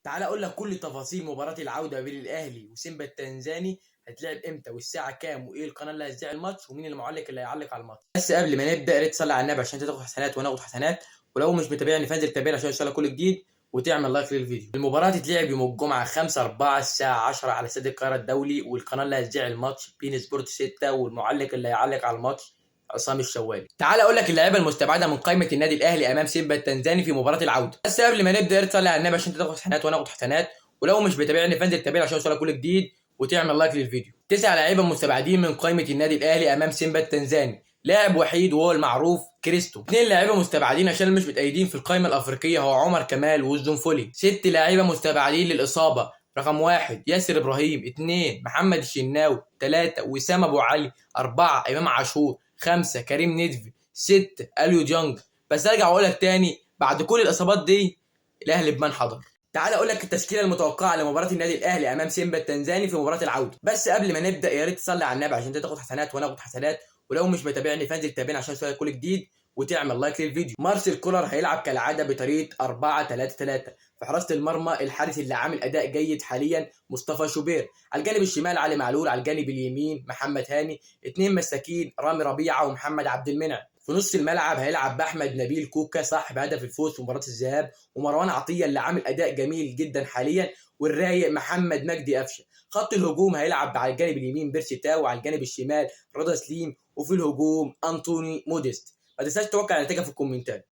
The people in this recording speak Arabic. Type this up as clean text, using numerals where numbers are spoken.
تعال اقول لك كل تفاصيل مباراة العودة بين الاهلي وسيمبا التنزاني. هتلعب امتى والساعة كام وايه القناة اللي هتذيع الماتش ومين المعلق اللي هيعلق على الماتش. بس قبل ما نبدا يا ريت تصلي على النبي عشان انت تاخد حسنات وانا اخد حسنات. ولو مش متابعني فانزل تابعني عشان يوصلك كل جديد وتعمل لايك للفيديو. المباراة تتلعب يوم الجمعة 5/4 الساعة 10 على استاد القاهرة الدولي، والقناة اللي هتذيع الماتش بين سبورت 6، والمعلق اللي هيعلق على الماتش عصام الشوالي. تعال اقول لك اللعيبه المستبعده من قائمه النادي الاهلي امام سيمبا التنزاني في مباراه العوده. بس قبل ما نبدا تصلي على النبي عشان تاخد حسنات وانا اخد حسنات. ولو مش متابعني فانزل تابعني عشان يوصلك كل جديد وتعمل لايك للفيديو. 9 لعيبه مستبعدين من قائمه النادي الاهلي امام سيمبا التنزاني. لاعب وحيد وهو المعروف كريستو. 2 لعيبه مستبعدين عشان مش متأيدين في القائمه الافريقيه هو عمر كمال والزنفولي. 6 لعيبه مستبعدين للاصابه. رقم 1 ياسر ابراهيم، 2 محمد الشناوي، 3 وسام ابو علي، 4 امام عاشور، 5 كريم ندفي، 6 اليو جونج. بس ارجع واقول لك تاني بعد كل الاصابات دي الاهلي بمن حضر. تعال اقول لك التشكيله المتوقعه لمباراه النادي الاهلي امام سيمبا التنزاني في مباراه العوده. بس قبل ما نبدا يا ريت تصلي على النبي عشان انت تاخد حسنات وانا اخد حسنات. ولو مش متابعني فانزل تابعني عشان يوصلك كل جديد وتعمل لايك للفيديو. مارسيل كولر هيلعب كالعاده بطريقه 4-3-3. في حراسه المرمى الحارس اللي عامل اداء جيد حاليا مصطفى شوبير. على الجانب الشمال علي معلول، على الجانب اليمين محمد هاني. 2 مساكين رامي ربيعه ومحمد عبد المنعم. في نص الملعب هيلعب باحمد نبيل كوكا صاحب هدف الفوز في مباراه الذهاب، ومروان عطيه اللي عامل اداء جميل جدا حاليا، والرايق محمد مجدي قفشه. خط الهجوم هيلعب على الجانب اليمين بيرسي تاو، وعلى الجانب الشمال رضا سليم، وفي الهجوم انطوني موديست. ما تنساش توقع النتيجه في الكومنتات.